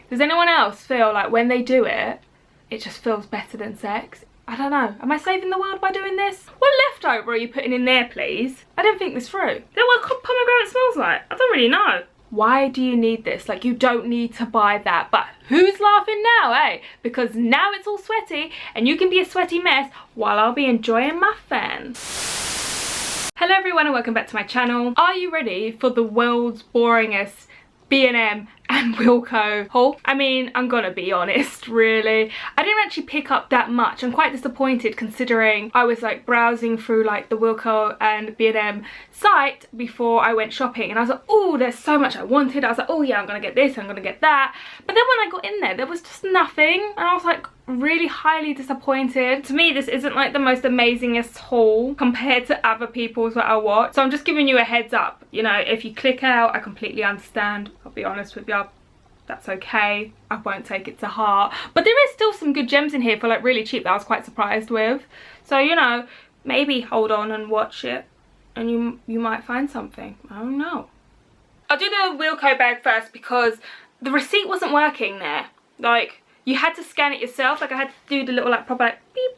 Does anyone else feel like when they do it, it just feels better than sex? I don't know. Am I saving the world by doing this? What leftover are you putting in there, please? I don't think this through. Is that what pomegranate smells like? I don't really know. Why do you need this? Like, you don't need to buy that. But who's laughing now, eh? Because now it's all sweaty and you can be a sweaty mess while I'll be enjoying my fan. Hello everyone and welcome back to my channel. Are you ready for the world's boringest B&M and Wilko haul? I mean, I'm gonna be honest, really. I didn't actually pick up that much. I'm quite disappointed considering I was like browsing through like the Wilko and B&M site before I went shopping, and I was like, oh, there's so much I wanted. I was like, oh yeah, I'm gonna get this, I'm gonna get that. But then when I got in there was just nothing, and I was like really highly disappointed. To me, this isn't like the most amazingest haul compared to other people's that I watch. So I'm just giving you a heads up. You know, if you click out, I completely understand. I'll be honest with you. That's okay. I won't take it to heart. But there is still some good gems in here for like really cheap that I was quite surprised with. So, you know, maybe hold on and watch it and you might find something. I don't know. I'll do the Wilko bag first because the receipt wasn't working there. Like, you had to scan it yourself. Like, I had to do the little like proper like beep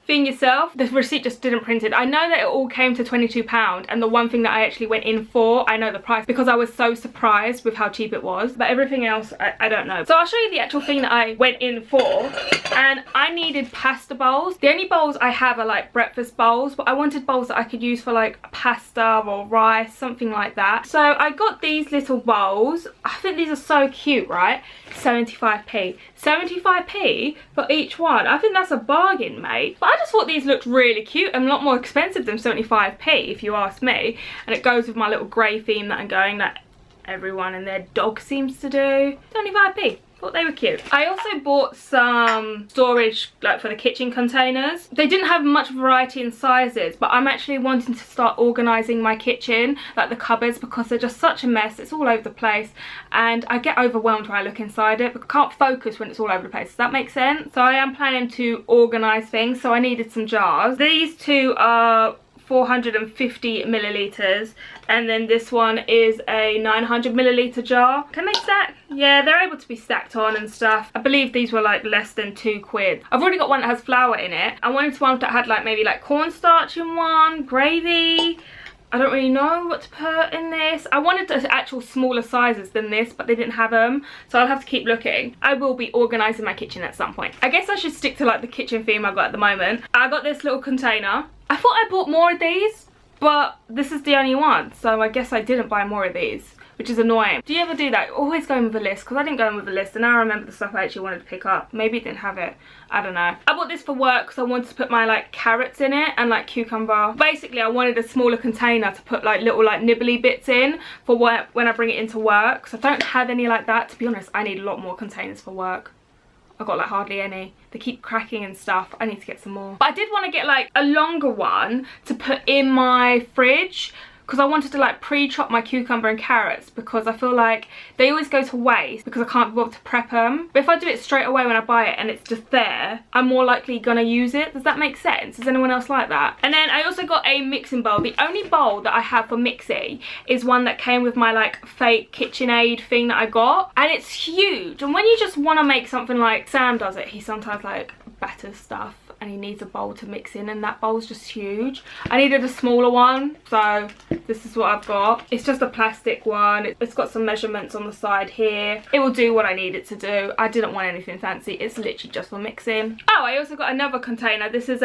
thing yourself. The receipt just didn't print it. I know that it all came to £22, and the one thing that I actually went in for, I know the price because I was so surprised with how cheap it was, but everything else I don't know. So I'll show you the actual thing that I went in for, and I needed pasta bowls. The only bowls I have are like breakfast bowls, but I wanted bowls that I could use for like pasta or rice, something like that. So I got these little bowls. I think these are so cute, right? 75p. 75p for each one. I think that's a bargain, mate. But I just thought these looked really cute and a lot more expensive than 75p if you ask me. And it goes with my little grey theme that I'm going, that everyone and their dog seems to do. 75p. Thought they were cute. I also bought some storage like for the kitchen containers. They didn't have much variety in sizes, but I'm actually wanting to start organising my kitchen, like the cupboards, because they're just such a mess. It's all over the place and I get overwhelmed when I look inside it, but I can't focus when it's all over the place. Does that make sense? So I am planning to organise things, so I needed some jars. These two are 450 millilitres, and then this one is a 900 milliliter jar. Can they stack? Yeah, they're able to be stacked on and stuff. I believe these were like less than £2. I've already got one that has flour in it. I wanted one that had like maybe like cornstarch in one, gravy. I don't really know what to put in this. I wanted actual smaller sizes than this, but they didn't have them, so I'll have to keep looking. I will be organising my kitchen at some point. I guess I should stick to like the kitchen theme I've got at the moment. I got this little container. I thought I bought more of these, but this is the only one, so I guess I didn't buy more of these, which is annoying. Do you ever do that? Always going with a list, because I didn't go in with a list, and now I remember the stuff I actually wanted to pick up. Maybe it didn't have it. I don't know. I bought this for work because I wanted to put my like carrots in it and like cucumber. Basically, I wanted a smaller container to put like little like nibbly bits in for when I bring it into work. So I don't have any like that. To be honest, I need a lot more containers for work. I've got like hardly any. They keep cracking and stuff. I need to get some more. But I did want to get like a longer one to put in my fridge, because I wanted to like pre-chop my cucumber and carrots, because I feel like they always go to waste because I can't be able to prep them. But if I do it straight away when I buy it and it's just there, I'm more likely gonna use it. Does that make sense? Is anyone else like that? And then I also got a mixing bowl. The only bowl that I have for mixing is one that came with my like fake KitchenAid thing that I got, and it's huge. And when you just want to make something, like Sam does it, he sometimes like batters stuff and he needs a bowl to mix in, and that bowl's just huge. I needed a smaller one, so this is what I've got. It's just a plastic one. It's got some measurements on the side here. It will do what I need it to do. I didn't want anything fancy. It's literally just for mixing. Oh, I also got another container. This is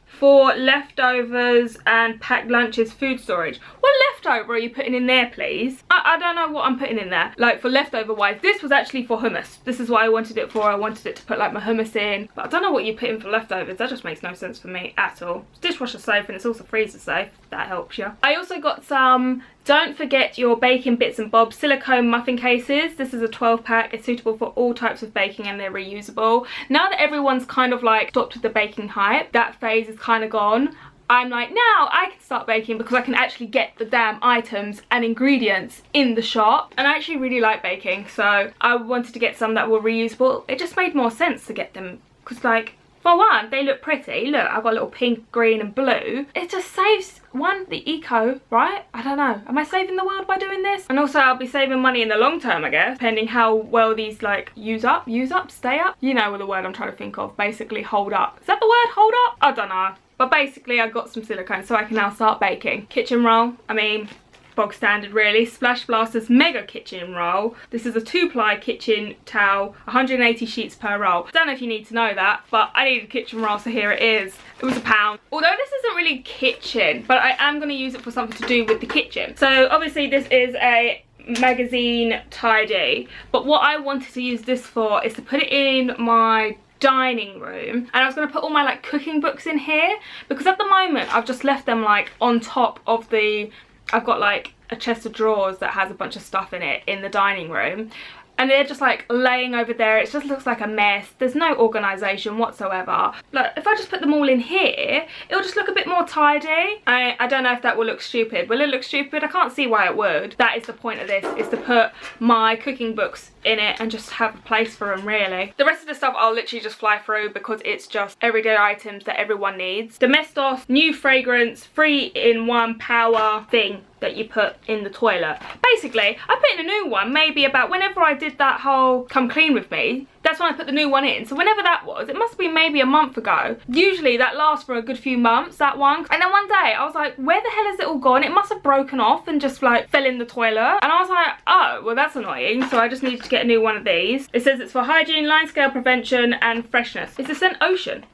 for leftovers and packed lunches food storage. What leftover are you putting in there, please? I don't know what I'm putting in there. Like, for leftover wise, this was actually for hummus. This is what I wanted it for. I wanted it to put like my hummus in, but I don't know what you put in for leftovers. That just makes no sense for me at all. It's dishwasher safe and it's also freezer safe. That helps you. I also got some Don't Forget Your Baking Bits and Bobs silicone muffin cases. This is a 12 pack. It's suitable for all types of baking and they're reusable. Now that everyone's kind of like stopped with the baking hype, that phase is kind of gone. I'm like, now I can start baking because I can actually get the damn items and ingredients in the shop. And I actually really like baking, so I wanted to get some that were reusable. It just made more sense to get them because, like, For one, they look pretty. Look, I've got a little pink, green and blue. It just saves, one, the eco, right? I don't know. Am I saving the world by doing this? And also I'll be saving money in the long term, I guess, depending how well these like use up, stay up. You know what the word I'm trying to think of. Basically hold up. Is that the word, hold up? I don't know. But basically I got some silicone so I can now start baking. Kitchen roll, I mean, bog standard really. Splash Blasters Mega Kitchen Roll. This is a 2-ply kitchen towel, 180 sheets per roll. Don't know if you need to know that, but I needed a kitchen roll, so here it is. It was £1. Although this isn't really kitchen, but I am going to use it for something to do with the kitchen. So obviously this is a magazine tidy, but what I wanted to use this for is to put it in my dining room, and I was going to put all my like cooking books in here, because at the moment I've just left them like on top of the, I've got like a chest of drawers that has a bunch of stuff in it in the dining room, and they're just like laying over there. It just looks like a mess. There's no organisation whatsoever. Look, if I just put them all in here, it'll just look a bit more tidy. I don't know if that will look stupid. Will it look stupid? I can't see why it would. That is the point of this, is to put my cooking books in it and just have a place for them, really. The rest of the stuff I'll literally just fly through because it's just everyday items that everyone needs. Domestos new fragrance 3-in-1 power thing that you put in the toilet. Basically, I put in a new one maybe about whenever I did that whole come clean with me. That's when I put the new one in. So whenever that was, it must be maybe a month ago. Usually that lasts for a good few months, that one. And then one day I was like, where the hell has it all gone? It must have broken off and just like fell in the toilet. And I was like, oh, well that's annoying. So I just needed to get a new one of these. It says it's for hygiene, line scale prevention and freshness. It's a scent Ocean.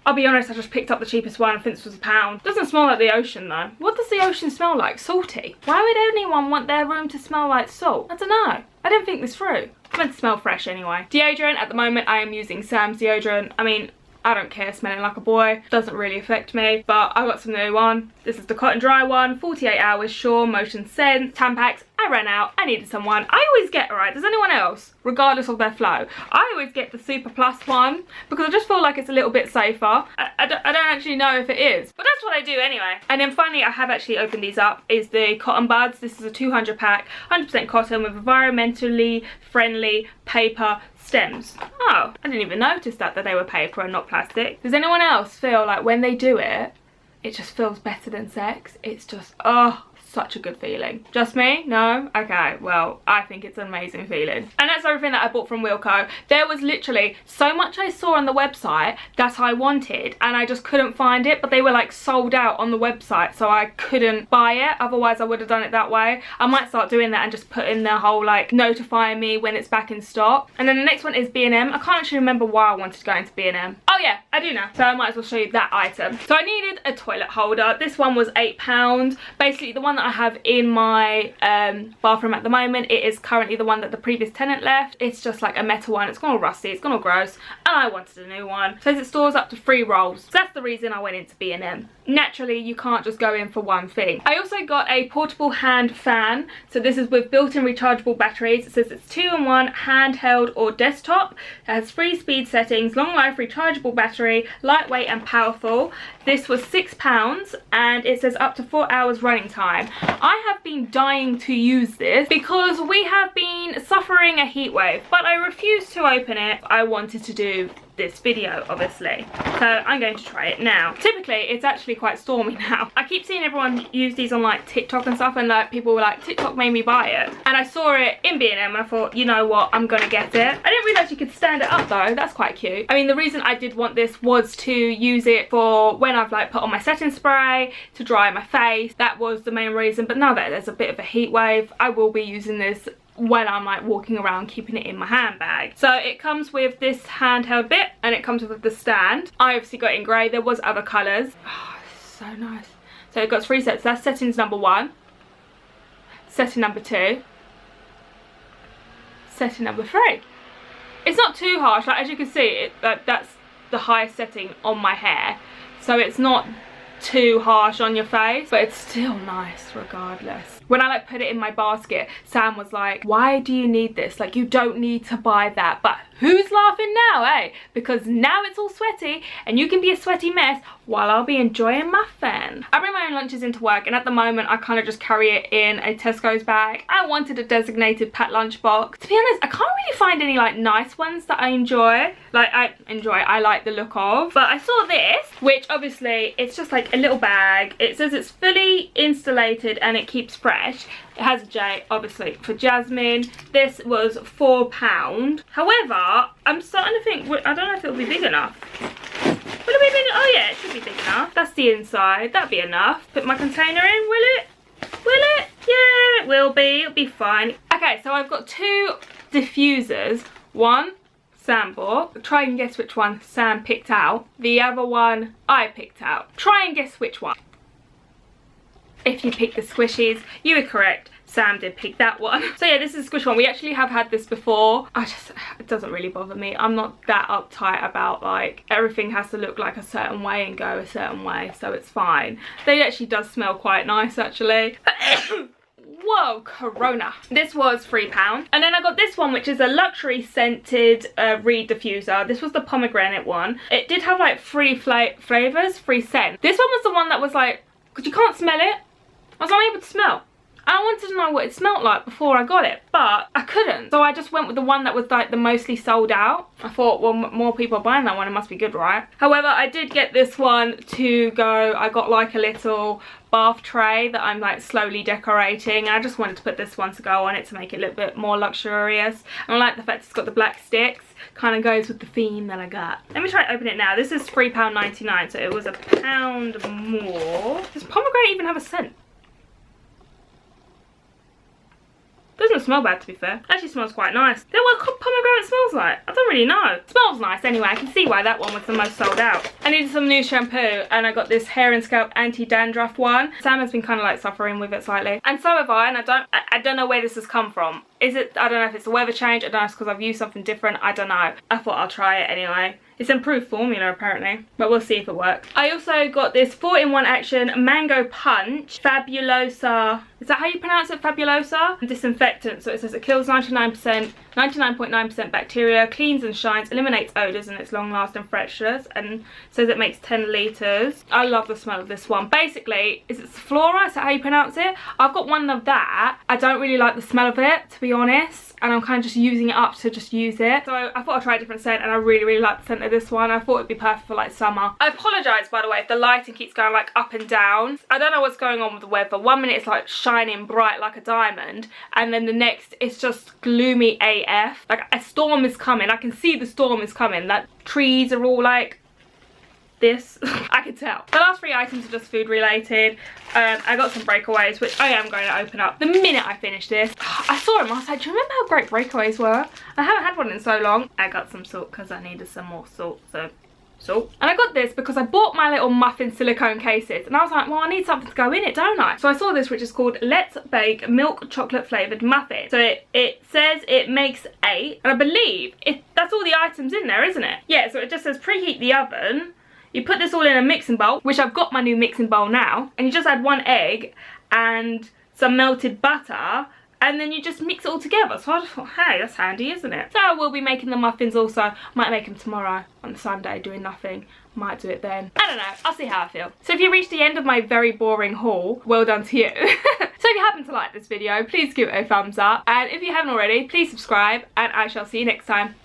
I'll be honest, I just picked up the cheapest one. I think this was £1. Doesn't smell like the ocean though. What does the ocean smell like? Salty. Why would anyone want their room to smell like salt? I don't know. I didn't think this through. It's meant to smell fresh anyway. Deodorant, at the moment I am using Sam's deodorant. I mean, I don't care smelling like a boy. Doesn't really affect me, but I got some new one. This is the cotton dry one, 48 hours Sure Motion Scent. Tampax, I ran out, I needed someone. I always get, alright, does anyone else, regardless of their flow, I always get the Super Plus one because I just feel like it's a little bit safer. I don't actually know if it is, but that's what I do anyway. And then finally, I have actually opened these up, is the cotton buds. This is a 200 pack, 100% cotton with environmentally friendly paper stems. Oh, I didn't even notice that they were paper and not plastic. Does anyone else feel like when they do it, it just feels better than sex? It's just, oh, such a good feeling. Just me? No? Okay, well, I think it's an amazing feeling. And that's everything that I bought from Wilko. There was literally so much I saw on the website that I wanted and I just couldn't find it, but they were like sold out on the website, so I couldn't buy it. Otherwise I would have done it that way. I might start doing that and just put in the whole like notifying me when it's back in stock. And then the next one is B&M. I can't actually remember why I wanted to go into B&M. Oh yeah, I do now. So I might as well show you that item. So I needed a toilet holder. This one was £8. Basically the one that I have in my bathroom at the moment, it is currently the one that the previous tenant left. It's just like a metal one. It's gone all rusty, it's gone all gross, and I wanted a new one. It says it stores up to 3 rolls. So that's the reason I went into B&M. Naturally, you can't just go in for one thing. I also got a portable hand fan. So this is with built-in rechargeable batteries. It says it's 2-in-1 handheld or desktop. It has 3 speed settings, long life rechargeable battery, lightweight and powerful. This was £6 and it says up to 4 hours running time. I have been dying to use this because we have been suffering a heat wave, but I refused to open it. I wanted to do this video, obviously, so I'm going to try it now. Typically it's actually quite stormy now. I keep seeing everyone use these on like TikTok and stuff, and like people were like, TikTok made me buy it, and I saw it in B&M and I thought, you know what, I'm gonna get it. I didn't realize you could stand it up though. That's quite cute. I mean, the reason I did want this was to use it for when I've like put on my setting spray to dry my face. That was the main reason, but now that there's a bit of a heat wave, I will be using this when I'm like walking around, keeping it in my handbag. So it comes with this handheld bit and it comes with the stand. I obviously got it in grey. There was other colours. Oh, so nice. So it got 3 sets. That's settings number 1, setting number 2, setting number 3. It's not too harsh. Like, as you can see, that's the highest setting on my hair, so it's not too harsh on your face, but it's still nice regardless. when I like put it in my basket, Sam was like, why do you need this? Like, you don't need to buy that. But who's laughing now, eh? Because now it's all sweaty and you can be a sweaty mess while I'll be enjoying my fan. I bring my own lunches into work, and at the moment I kind of just carry it in a Tesco's bag. I wanted a designated packed lunch box. To be honest, I can't really find any like nice ones that I enjoy. Like I like the look of. But I saw this, which obviously it's just like a little bag. It says it's fully insulated and it keeps fresh. It has a J, obviously, for Jasmine. This was £4. However, I'm starting to think, I don't know if it'll be big enough. Will it be big? Oh yeah, it should be big enough. That's the inside. That'll be enough. Put my container in, will it? Will it? Yeah, it will be. It'll be fine. Okay, so I've got 2 diffusers. One Sam bought. Try and guess which one Sam picked out. The other one I picked out. Try and guess which one. If you picked the squishies, you were correct. Sam did pick that one. So yeah, this is a squish one. We actually have had this before. It doesn't really bother me. I'm not that uptight about like everything has to look like a certain way and go a certain way, so it's fine. They actually does smell quite nice actually. Whoa, Corona. This was £3. And then I got this one, which is a luxury scented reed diffuser. This was the pomegranate one. It did have like 3 flavours, 3 scents. This one was the one that was like, because you can't smell it. I was unable to smell. I wanted to know what it smelled like before I got it, but I couldn't. So I just went with the one that was like the mostly sold out. I thought, well, more people are buying that one, it must be good, right? However, I did get this one to go. I got like a little bath tray that I'm like slowly decorating. And I just wanted to put this one to go on it to make it a little bit more luxurious. And I like the fact it's got the black sticks. Kind of goes with the theme that I got. Let me try to open it now. This is £3.99, so it was £1 more. Does pomegranate even have a scent? Doesn't smell bad, to be fair. Actually smells quite nice. Then what pomegranate smells like? I don't really know. It smells nice anyway. I can see why that one was the most sold out. I needed some new shampoo and I got this hair and scalp anti-dandruff one. Sam has been kind of like suffering with it slightly. And so have I, and I don't know where this has come from. Is it, I don't know if it's a weather change, I don't know if it's because I've used something different, I don't know. I thought I'll try it anyway. It's improved formula apparently, but we'll see if it works. I also got this 4-in-1 action mango punch fabulosa. Is that how you pronounce it? Fabulosa? Disinfectant. So it says it kills 99.9% bacteria, cleans and shines, eliminates odours, and it's long lasting freshness, and says it makes 10 litres. I love the smell of this one. Basically, is it Flora? Is that how you pronounce it? I've got one of that. I don't really like the smell of it, to be honest, and I'm kind of just using it up to just use it. So I thought I'd try a different scent, and I really like the scent of this one. I thought it'd be perfect for like summer. I apologise, by the way, if the lighting keeps going like up and down. I don't know what's going on with the weather. 1 minute it's like shining bright like a diamond, and then the next it's just gloomy AF. Like a storm is coming. I can see the storm is coming. Like trees are all like this. I can tell. The last 3 items are just food related. I got some breakaways, which I am going to open up the minute I finish this. I saw them. I was like, do you remember how great breakaways were? I haven't had one in so long. I got some salt because I needed some more salt. So salt. And I got this because I bought my little muffin silicone cases, and I was like, well, I need something to go in it, don't I? So I saw this, which is called Let's Bake Milk Chocolate Flavoured Muffin. So it says it makes 8, and I believe that's all the items in there, isn't it? Yeah, so it just says preheat the oven. You put this all in a mixing bowl, which I've got my new mixing bowl now, and you just add 1 egg and some melted butter, and then you just mix it all together. So I just thought, hey, that's handy, isn't it? So I will be making the muffins also. Might make them tomorrow on Sunday, doing nothing. Might do it then. I don't know. I'll see how I feel. So if you reached the end of my very boring haul, well done to you. So if you happen to like this video, please give it a thumbs up. And if you haven't already, please subscribe, and I shall see you next time.